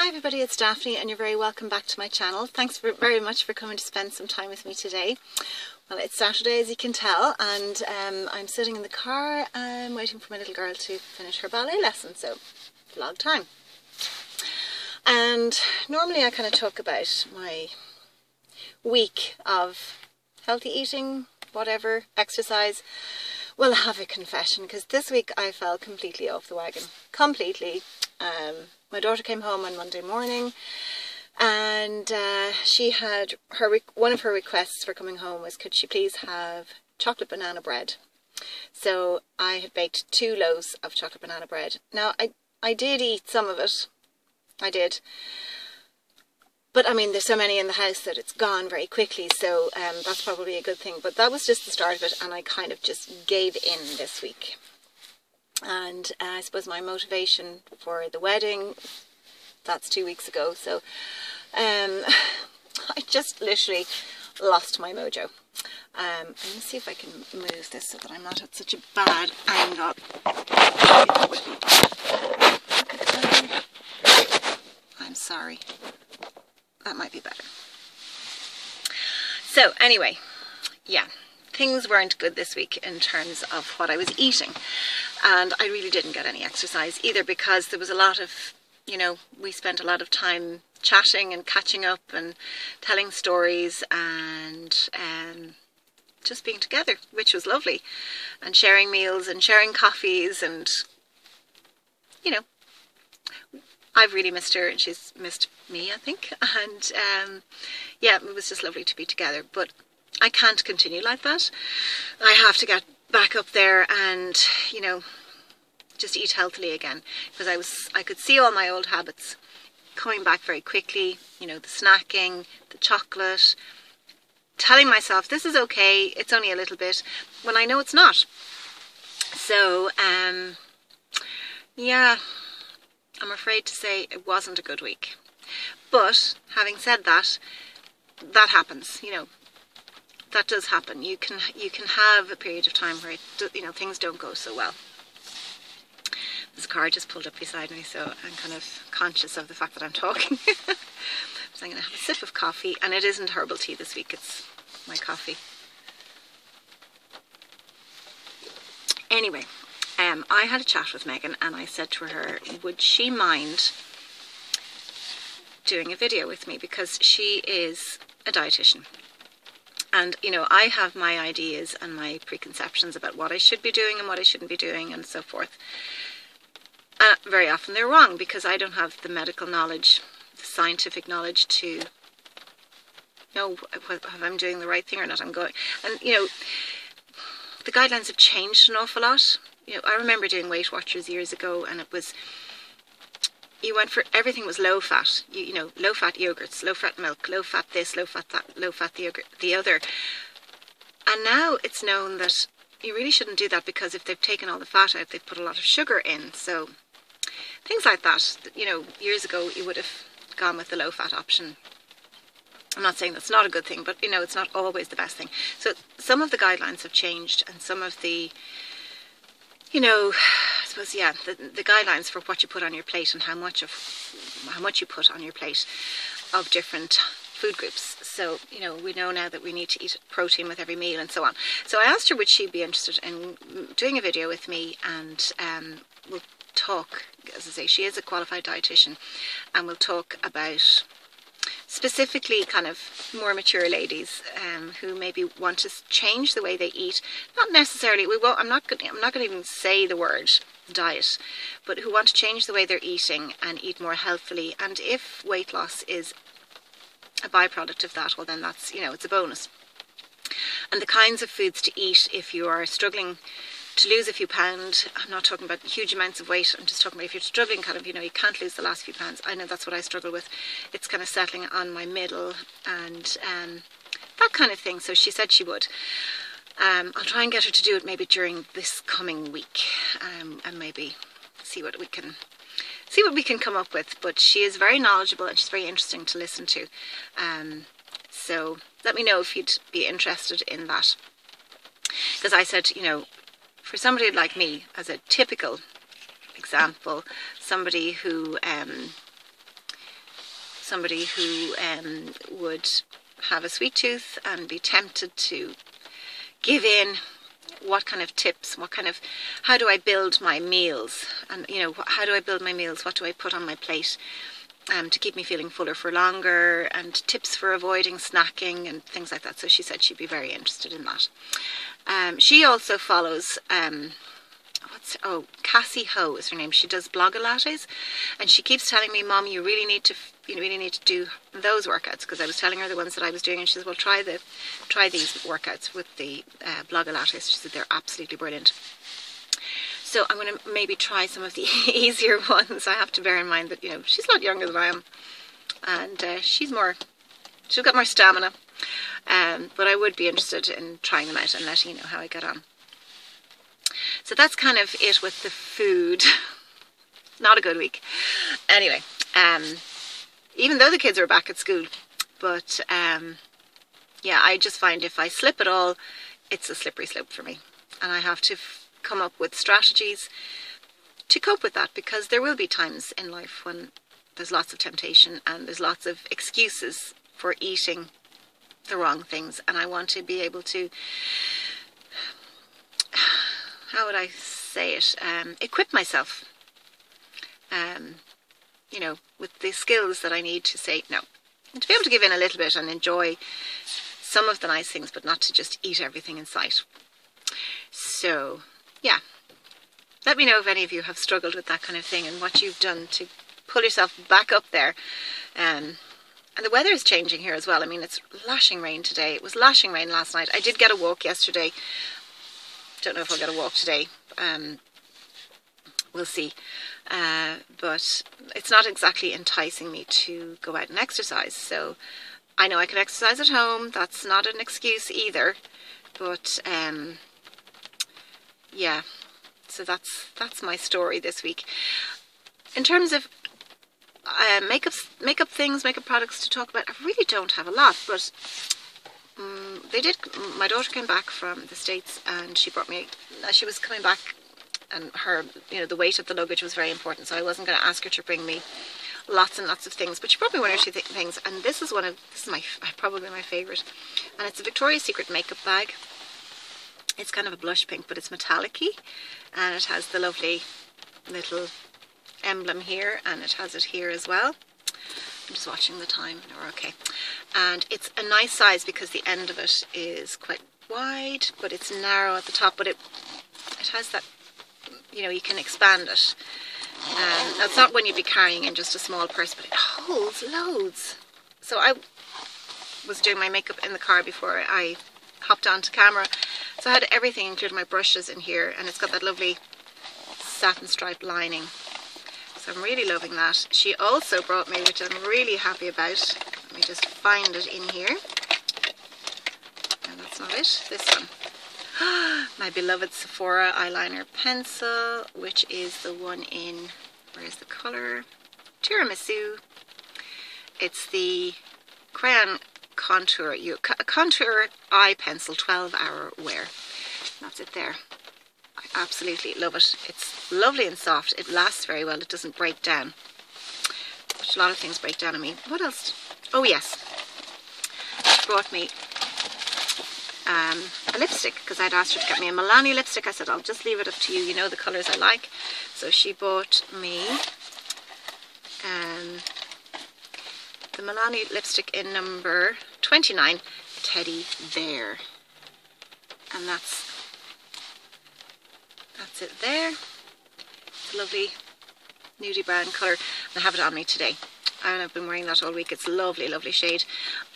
Hi everybody, it's Daphne and you're very welcome back to my channel. Thanks very much for coming to spend some time with me today. Well, it's Saturday as you can tell, and I'm sitting in the car waiting for my little girl to finish her ballet lesson, so vlog time. And normally I kind of talk about my week of healthy eating, whatever, exercise. Well, I have a confession, because this week I fell completely off the wagon. Completely. My daughter came home on Monday morning, and she had one of her requests for coming home was, could she please have chocolate banana bread? So I had baked 2 loaves of chocolate banana bread. Now I did eat some of it. I did. But I mean, there's so many in the house that it's gone very quickly, so that's probably a good thing. But that was just the start of it, and I kind of just gave in this week. And I suppose my motivation for the wedding, that's 2 weeks ago, so I just literally lost my mojo. Let me see if I can move this so that I'm not at such a bad angle. I'm sorry. That might be better. So anyway, yeah, things weren't good this week in terms of what I was eating. And I really didn't get any exercise either, because there was a lot of, you know, we spent a lot of time chatting and catching up and telling stories and just being together, which was lovely, and sharing meals and sharing coffees, and, you know, I've really missed her and she's missed me, I think. And yeah, it was just lovely to be together. But I can't continue like that. I have to get back up there and, you know, just eat healthily again, because I could see all my old habits coming back very quickly. You know, the snacking, the chocolate, telling myself this is okay, it's only a little bit, when I know it's not. So yeah, I'm afraid to say it wasn't a good week. But having said that, that happens, you know. That does happen. You can have a period of time where you know, things don't go so well. This car just pulled up beside me, so I'm kind of conscious of the fact that I'm talking. So I'm going to have a sip of coffee, and it isn't herbal tea this week, it's my coffee. Anyway, I had a chat with Megan, and I said to her, would she mind doing a video with me, because she is a dietitian. And, you know, I have my ideas and my preconceptions about what I should be doing and what I shouldn't be doing and so forth. Very often they're wrong, because I don't have the medical knowledge, the scientific knowledge to know if I'm doing the right thing or not. And, you know, the guidelines have changed an awful lot. You know, I remember doing Weight Watchers years ago, and it was, you went for, everything was low fat, you know, low fat yogurts, low fat milk, low fat this, low fat that, low fat the other. And now it's known that you really shouldn't do that, because if they've taken all the fat out, they've put a lot of sugar in. So things like that, you know, years ago you would have gone with the low fat option. I'm not saying that's not a good thing, but, you know, it's not always the best thing. So some of the guidelines have changed, and some of the, you know, I suppose, yeah, the guidelines for what you put on your plate and how much you put on your plate of different food groups. So, you know, we know now that we need to eat protein with every meal and so on. So I asked her would she be interested in doing a video with me, and we'll talk, as I say, she is a qualified dietitian, and we'll talk about specifically kind of more mature ladies who maybe want to change the way they eat. Not necessarily, I'm not going to even say the word diet, but who want to change the way they're eating and eat more healthily. And if weight loss is a byproduct of that, well then that's, you know, it's a bonus. And the kinds of foods to eat if you are struggling to lose a few pounds. I'm not talking about huge amounts of weight, I'm just talking about if you're struggling kind of, you know, you can't lose the last few pounds. I know that's what I struggle with. It's kind of settling on my middle and that kind of thing. So she said she would. I'll try and get her to do it maybe during this coming week, and maybe see what we can come up with. But she is very knowledgeable and she's very interesting to listen to. So let me know if you'd be interested in that. Because I said, you know, for somebody like me, as a typical example, somebody who somebody who would have a sweet tooth and be tempted to give in. What kind of tips, how do I build my meals, and you know, how do I build my meals, what do I put on my plate to keep me feeling fuller for longer, and tips for avoiding snacking and things like that. So she said she'd be very interested in that. She also follows Cassie Ho is her name. She does Blogolattes, and she keeps telling me, Mom, you really need to do those workouts, because I was telling her the ones that I was doing, and she says, well, try these workouts with the Blogolattes. She said they're absolutely brilliant. So I'm going to maybe try some of the easier ones. I have to bear in mind that, you know, she's a lot younger than I am, and she's got more stamina. But I would be interested in trying them out and letting you know how I get on. So that's kind of it with the food. Not a good week. Anyway, even though the kids are back at school, but yeah, I just find if I slip at all, it's a slippery slope for me. And I have to come up with strategies to cope with that, because there will be times in life when there's lots of temptation and there's lots of excuses for eating the wrong things. And I want to be able to, how would I say it, equip myself, you know, with the skills that I need to say no. And to be able to give in a little bit and enjoy some of the nice things, but not to just eat everything in sight. So, yeah. Let me know if any of you have struggled with that kind of thing and what you've done to pull yourself back up there. And the weather is changing here as well. I mean, it's lashing rain today. It was lashing rain last night. I did get a walk yesterday. Don't know if I'll get a walk today. We'll see. But it's not exactly enticing me to go out and exercise. So I know I can exercise at home. That's not an excuse either. But yeah. So that's my story this week. In terms of makeup products to talk about, I really don't have a lot, but my daughter came back from the States, and she brought me, as she was coming back, and her, you know, the weight of the luggage was very important, so I wasn't going to ask her to bring me lots and lots of things, but she brought me one or two things, and this is probably my favourite, and it's a Victoria's Secret makeup bag. It's kind of a blush pink, but it's metallic-y, and it has the lovely little emblem here, and it has it here as well. I'm just watching the time. No, we're okay. And it's a nice size because the end of it is quite wide, but it's narrow at the top, but it has that, you know, you can expand it. Now it's not one you'd be carrying in just a small purse, but it holds loads. So I was doing my makeup in the car before I hopped onto camera, so I had everything, including my brushes, in here, and it's got that lovely satin stripe lining. So I'm really loving that. She also brought me, which I'm really happy about, let me just find it in here. And that's not it, this one. My beloved Sephora eyeliner pencil, which is the one in, where's the colour? Tiramisu. It's the crayon contour eye pencil 12-hour wear. That's it there. I absolutely love it. It's lovely and soft. It lasts very well. It doesn't break down, which a lot of things break down on me. What else? Oh yes, she brought me a lipstick, because I'd asked her to get me a Milani lipstick. I said, I'll just leave it up to you. You know the colours I like. So she bought me the Milani lipstick in number 29, Teddy Bear. And that's it there. It's a lovely nudie brown colour. And I have it on me today. And I've been wearing that all week. It's a lovely, lovely shade.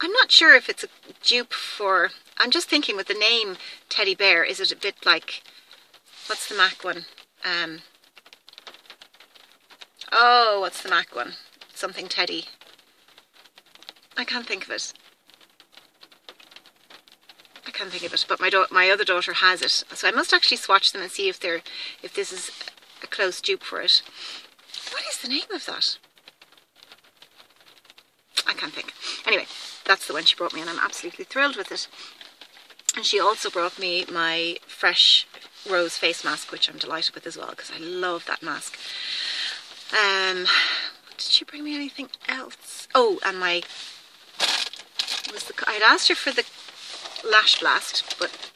I'm not sure if it's a dupe for... I'm just thinking with the name Teddy Bear, is it a bit like... What's the MAC one? Oh, what's the MAC one? Something Teddy. I can't think of it. But my other daughter has it, so I must actually swatch them and see if this is a close dupe for it. What is the name of that? I can't think. Anyway, that's the one she brought me, and I'm absolutely thrilled with it. And she also brought me my Fresh Rose face mask, which I'm delighted with as well, because I love that mask. Did she bring me anything else? Oh, and I'd asked her for the Lash Blast, but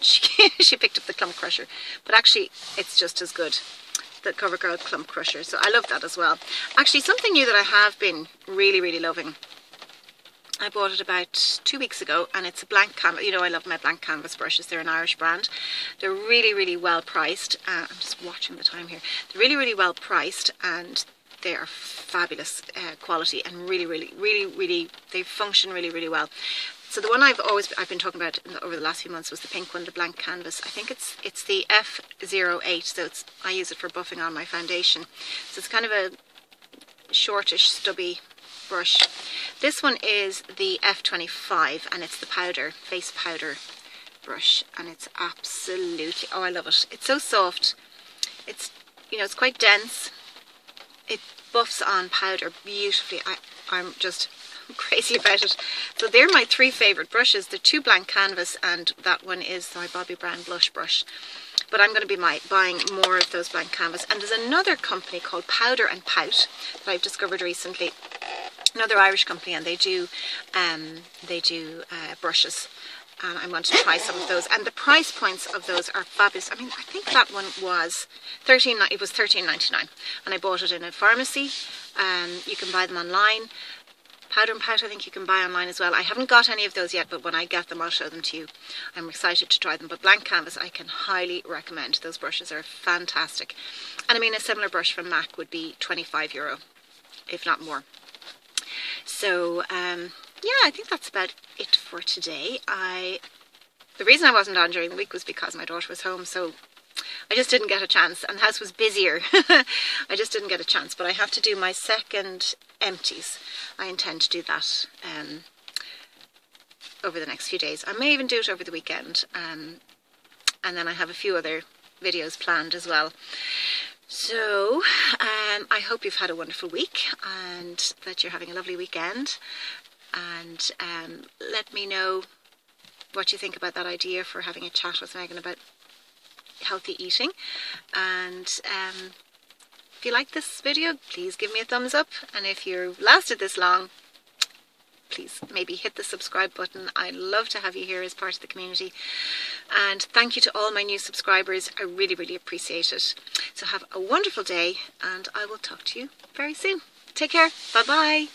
she picked up the Clump Crusher. But actually, it's just as good, the Covergirl Clump Crusher. So I love that as well. Actually, something new that I have been really, really loving. I bought it about 2 weeks ago, and it's a blank canvas. You know, I love my blank canvas brushes. They're an Irish brand. They're really, really well priced. I'm just watching the time here. They're really, really well priced, and they are fabulous quality, and really, really, really, really, they function really, really well. So the one I've been talking about over the last few months was the pink one, the blank canvas. I think it's the F08, so I use it for buffing on my foundation. So it's kind of a shortish, stubby brush. This one is the F25, and it's the face powder brush, and it's absolutely, oh, I love it. It's so soft. It's, you know, it's quite dense. It buffs on powder beautifully. I'm just crazy about it. So they're my 3 favourite brushes. The 2 blank canvas, and that one is my Bobbi Brown blush brush. But I'm going to be buying more of those blank canvas. And there's another company called Powder and Pout that I've discovered recently. Another Irish company, and they do brushes. And I want to try some of those. And the price points of those are fabulous. I mean, I think that one was $13.99, and I bought it in a pharmacy. You can buy them online. Powder and Pout, I think you can buy online as well. I haven't got any of those yet, but when I get them, I'll show them to you. I'm excited to try them. But blank canvas, I can highly recommend. Those brushes are fantastic. And I mean, a similar brush from MAC would be €25, if not more. So, yeah, I think that's about it for today. The reason I wasn't on during the week was because my daughter was home, so I just didn't get a chance, and the house was busier. I just didn't get a chance, but I have to do my second empties. I intend to do that over the next few days. I may even do it over the weekend, and then I have a few other videos planned as well. So, I hope you've had a wonderful week, and that you're having a lovely weekend. And let me know what you think about that idea for having a chat with Megan about healthy eating. And if you like this video, please give me a thumbs up. And if you've lasted this long, please maybe hit the subscribe button. I'd love to have you here as part of the community. And thank you to all my new subscribers. I really, really appreciate it. So have a wonderful day, and I will talk to you very soon. Take care. Bye-bye.